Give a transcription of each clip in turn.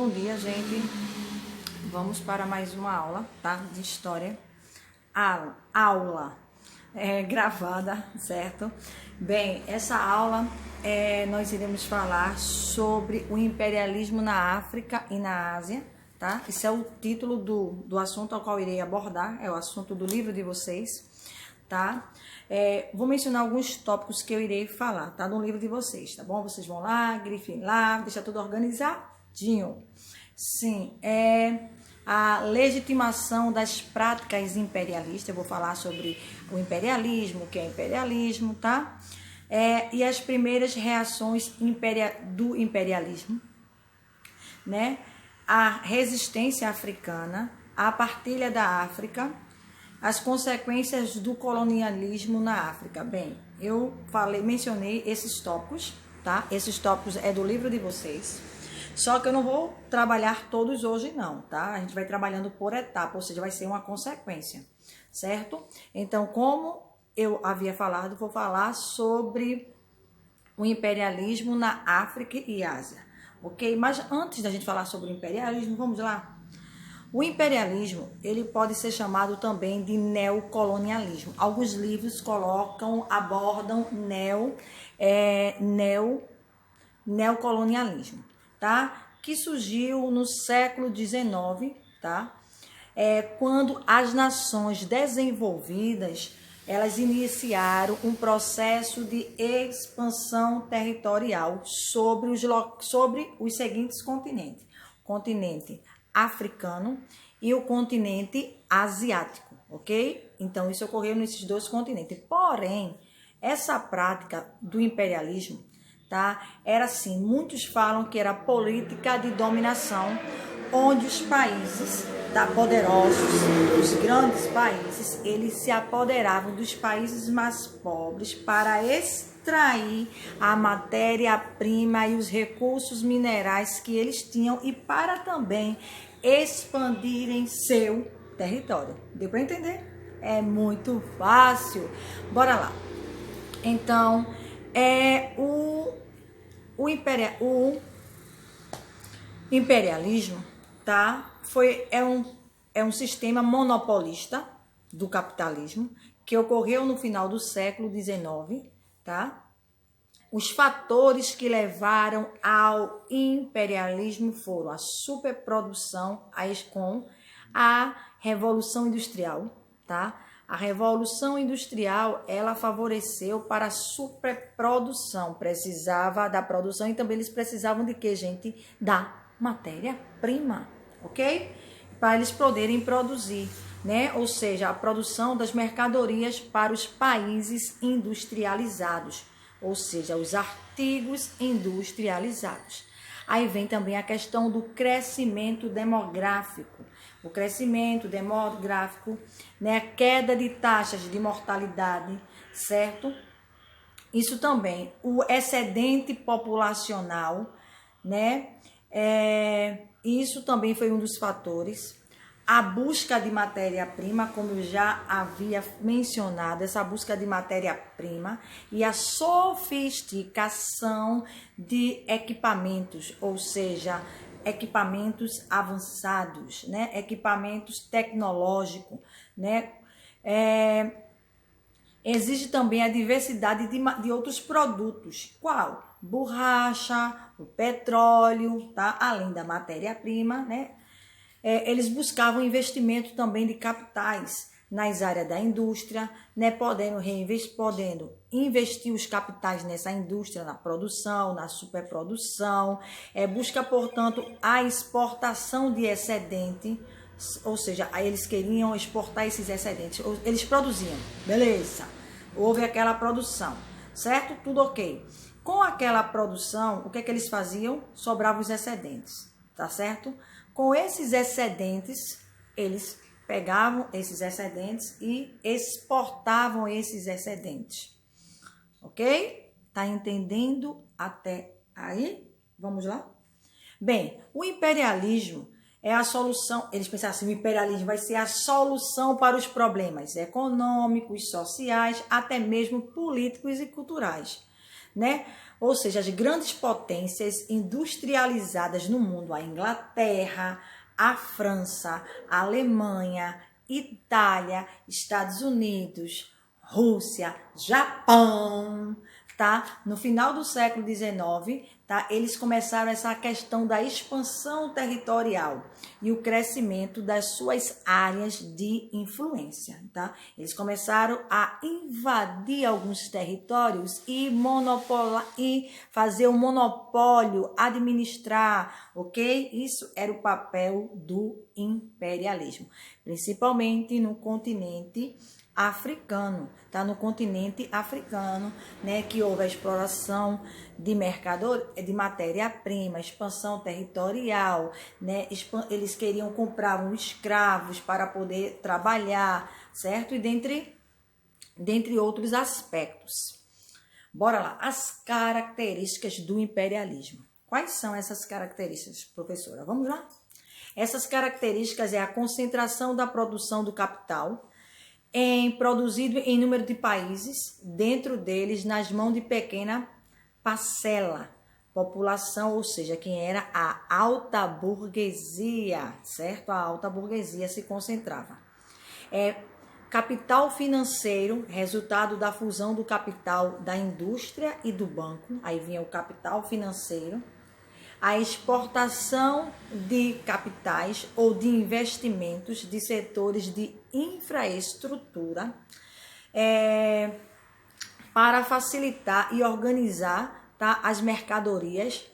Bom dia, gente. Vamos para mais uma aula, tá? De história. Aula gravada, certo? Bem, essa aula nós iremos falar sobre o imperialismo na África e na Ásia, tá? Esse é o título do assunto ao qual irei abordar, é o assunto do livro de vocês, tá? Vou mencionar alguns tópicos que eu irei falar, tá? No livro de vocês, tá bom? Vocês vão lá, grifem lá, deixa tudo organizadinho. Sim, a legitimação das práticas imperialistas. Eu vou falar sobre o imperialismo, o que é imperialismo, tá? E as primeiras reações do imperialismo, né? A resistência africana, a partilha da África, as consequências do colonialismo na África. Bem, eu mencionei esses tópicos, tá? Esses tópicos é do livro de vocês. Só que eu não vou trabalhar todos hoje não, tá? A gente vai trabalhando por etapa, ou seja, vai ser uma consequência, certo? Então, como eu havia falado, vou falar sobre o imperialismo na África e Ásia, ok? Mas antes da gente falar sobre o imperialismo, vamos lá. O imperialismo, ele pode ser chamado também de neocolonialismo. Alguns livros abordam neocolonialismo, tá? Que surgiu no século XIX, tá? Quando as nações desenvolvidas, elas iniciaram um processo de expansão territorial sobre os seguintes continentes. O continente africano e o continente asiático, ok? Então, isso ocorreu nesses dois continentes. Porém, essa prática do imperialismo, tá? Era assim, muitos falam que era política de dominação, onde os países poderosos, os grandes países, eles se apoderavam dos países mais pobres para extrair a matéria-prima e os recursos minerais que eles tinham e para também expandirem seu território. Deu para entender? É muito fácil. Bora lá. Então, o imperialismo, tá? É um sistema monopolista do capitalismo que ocorreu no final do século XIX, tá? Os fatores que levaram ao imperialismo foram a superprodução com a Revolução Industrial, tá? A Revolução Industrial, ela favoreceu para a superprodução, precisava da produção e também eles precisavam de quê, gente? Da matéria-prima, ok? Para eles poderem produzir, né? Ou seja, a produção das mercadorias para os países industrializados, ou seja, os artigos industrializados. Aí vem também a questão do crescimento demográfico. O crescimento demográfico, né, a queda de taxas de mortalidade, certo? Isso também, o excedente populacional, né? Isso também foi um dos fatores. A busca de matéria-prima, como eu já havia mencionado, essa busca de matéria-prima e a sofisticação de equipamentos, ou seja, equipamentos avançados, né? Equipamentos tecnológicos, né? Existe também a diversidade de outros produtos. Qual? Borracha, o petróleo, tá? Além da matéria-prima, né? Eles buscavam investimento também de capitais nas áreas da indústria, né? Podendo investir os capitais nessa indústria, na produção, na superprodução. Busca, portanto, a exportação de excedente, ou seja, eles queriam exportar esses excedentes, eles produziam, beleza, houve aquela produção, certo? Tudo ok. Com aquela produção, o que é que eles faziam? Sobravam os excedentes, tá certo? Com esses excedentes, eles pegavam esses excedentes e exportavam esses excedentes, ok? Tá entendendo até aí? Vamos lá? Bem, o imperialismo é a solução, eles pensaram assim, o imperialismo vai ser a solução para os problemas econômicos, sociais, até mesmo políticos e culturais, né? Ou seja, as grandes potências industrializadas no mundo, a Inglaterra, a França, a Alemanha, Itália, Estados Unidos, Rússia, Japão, tá? No final do século XIX, tá? Eles começaram essa questão da expansão territorial e o crescimento das suas áreas de influência, tá? Eles começaram a invadir alguns territórios e fazer o monopólio, administrar, ok? Isso era o papel do imperialismo, principalmente no continente africano, tá? No continente africano, né, que houve a exploração de de matéria-prima, expansão territorial, né? Eles queriam comprar escravos para poder trabalhar, certo? E dentre outros aspectos. Bora lá, as características do imperialismo. Quais são essas características, professora? Vamos lá? Essas características é a concentração da produção do capital produzido em número de países, dentro deles nas mãos de pequena parcela, população, ou seja, quem era a alta burguesia, certo? A alta burguesia se concentrava. Capital financeiro, resultado da fusão do capital da indústria e do banco, aí vinha o capital financeiro. A exportação de capitais ou de investimentos de setores de infraestrutura para facilitar e organizar, tá, as mercadorias,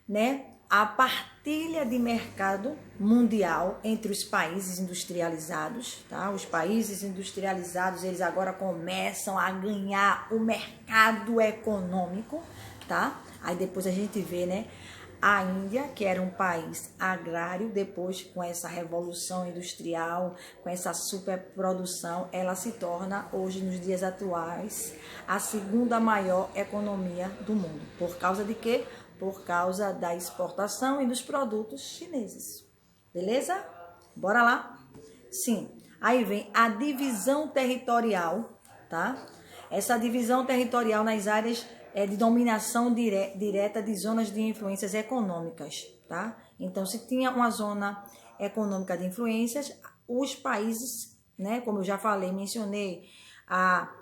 né? A partilha de mercado mundial entre os países industrializados, tá? Os países industrializados, eles agora começam a ganhar o mercado econômico, tá? Aí depois a gente vê, né? A Índia, que era um país agrário, depois com essa revolução industrial, com essa superprodução, ela se torna, hoje nos dias atuais, a segunda maior economia do mundo. Por causa de quê? Por causa da exportação e dos produtos chineses. Beleza? Bora lá? Sim. Aí vem a divisão territorial, tá? Essa divisão territorial nas áreas de dominação direta de zonas de influências econômicas, tá? Então, se tinha uma zona econômica de influências, os países, né, como eu já falei, mencionei, a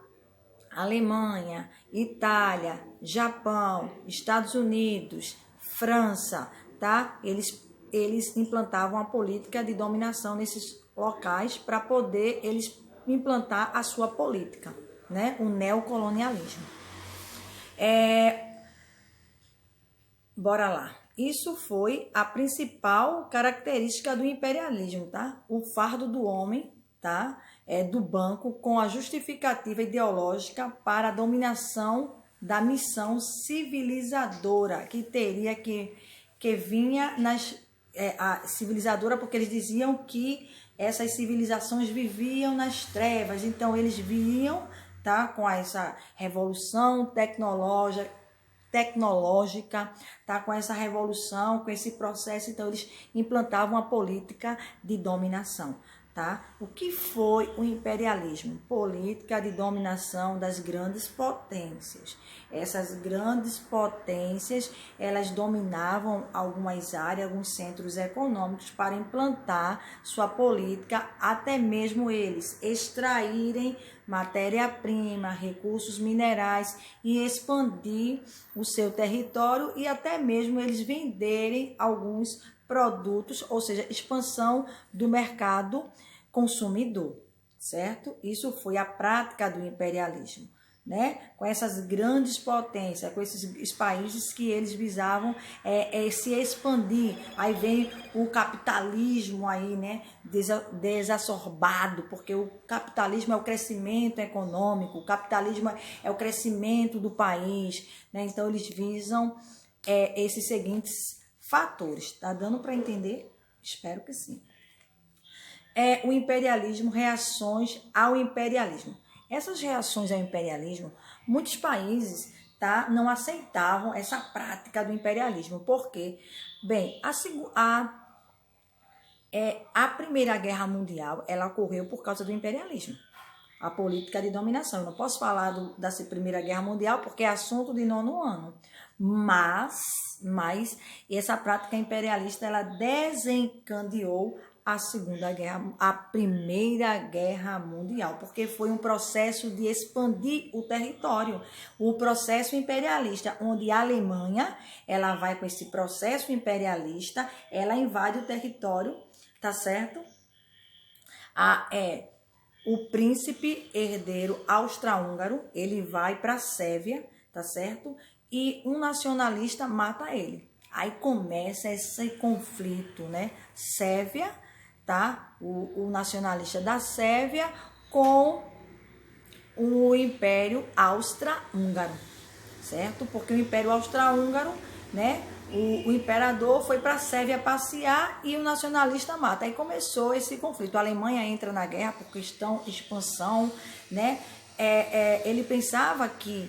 Alemanha, Itália, Japão, Estados Unidos, França, tá? Eles implantavam a política de dominação nesses locais para poder eles implantar a sua política, né? O neocolonialismo. Bora lá. Isso foi a principal característica do imperialismo, tá? O fardo do homem, tá? Do banco com a justificativa ideológica para a dominação da missão civilizadora, que teria que vinha a civilizadora, porque eles diziam que essas civilizações viviam nas trevas, então eles viam, tá, com essa revolução tecnológica, tá, com essa revolução, com esse processo, então eles implantavam a política de dominação, tá? O que foi o imperialismo? Política de dominação das grandes potências. Essas grandes potências, elas dominavam algumas áreas, alguns centros econômicos para implantar sua política, até mesmo eles extraírem matéria-prima, recursos minerais e expandir o seu território e até mesmo eles venderem alguns produtos, ou seja, expansão do mercado consumidor, certo? Isso foi a prática do imperialismo, né? Com essas grandes potências, com esses países que eles visavam se expandir. Aí vem o capitalismo aí, né? Desacerbado, porque o capitalismo é o crescimento econômico, o capitalismo é o crescimento do país, né? Então eles visam esses seguintes fatores. Tá dando para entender? Espero que sim. O imperialismo, reações ao imperialismo. Essas reações ao imperialismo, muitos países, tá, não aceitavam essa prática do imperialismo. Por quê? Bem, a Primeira Guerra Mundial, ela ocorreu por causa do imperialismo. a política de dominação. Eu não posso falar da Primeira Guerra Mundial porque é assunto de 9º ano. Mas essa prática imperialista, ela desencadeou a Primeira Guerra Mundial, porque foi um processo de expandir o território, o processo imperialista, onde a Alemanha, ela vai com esse processo imperialista, ela invade o território, tá certo? O príncipe herdeiro austro-húngaro, ele vai para a Sérvia, tá certo? E um nacionalista mata ele. Aí começa esse conflito, né? Sérvia, tá? O nacionalista da Sérvia com o Império Austro-Húngaro, certo? Porque o Império Austro-Húngaro, né? O imperador foi para a Sérvia passear e o nacionalista mata. Aí começou esse conflito. A Alemanha entra na guerra por questão de expansão, né? Ele pensava que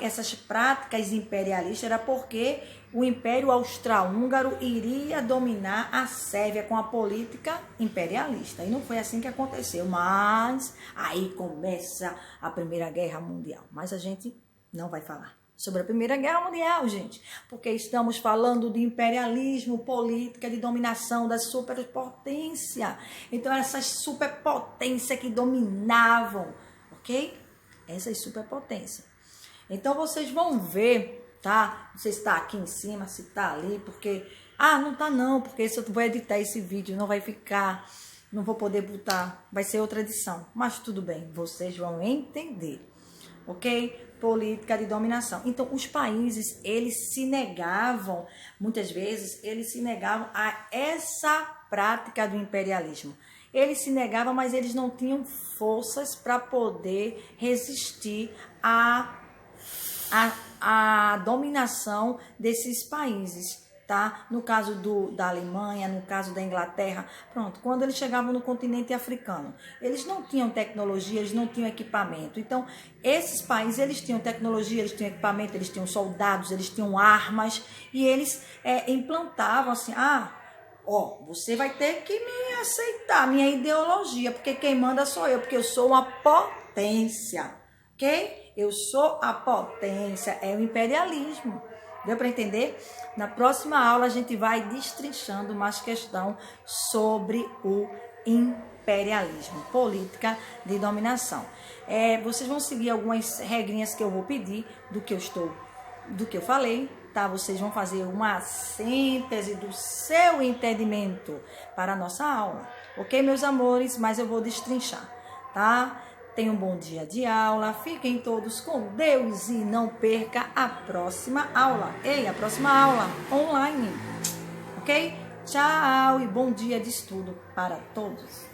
essas práticas imperialistas era porque o Império Austro-Húngaro iria dominar a Sérvia com a política imperialista. E não foi assim que aconteceu. Mas aí começa a Primeira Guerra Mundial. Mas a gente não vai falar sobre a Primeira Guerra Mundial, gente, porque estamos falando de imperialismo, política de dominação das superpotências. Então, essas superpotências que dominavam, ok? Essas superpotências. Então, vocês vão ver, tá? Não sei se está aqui em cima, se está ali, porque... não tá não, porque se eu vou editar esse vídeo, não vai ficar... Não vou poder botar, vai ser outra edição. Mas tudo bem, vocês vão entender, ok? Política de dominação. Então, os países, eles se negavam, muitas vezes, eles se negavam a essa prática do imperialismo. Eles se negavam, mas eles não tinham forças para poder resistir à dominação desses países, tá? No caso da Alemanha, no caso da Inglaterra, pronto. Quando eles chegavam no continente africano, eles não tinham tecnologia, eles não tinham equipamento. Então, esses países, eles tinham tecnologia, eles tinham equipamento, eles tinham soldados, eles tinham armas, e eles implantavam assim, você vai ter que me aceitar, minha ideologia, porque quem manda sou eu, porque eu sou uma potência, ok? Eu sou a potência, é o imperialismo. Deu para entender? Na próxima aula a gente vai destrinchando mais questão sobre o imperialismo, política de dominação. Vocês vão seguir algumas regrinhas que eu vou pedir do que eu falei, tá? Vocês vão fazer uma síntese do seu entendimento para a nossa aula, ok, meus amores? Mas eu vou destrinchar, tá? Tenham um bom dia de aula, fiquem todos com Deus e não perca a próxima aula. A próxima aula online, ok? Tchau e bom dia de estudo para todos.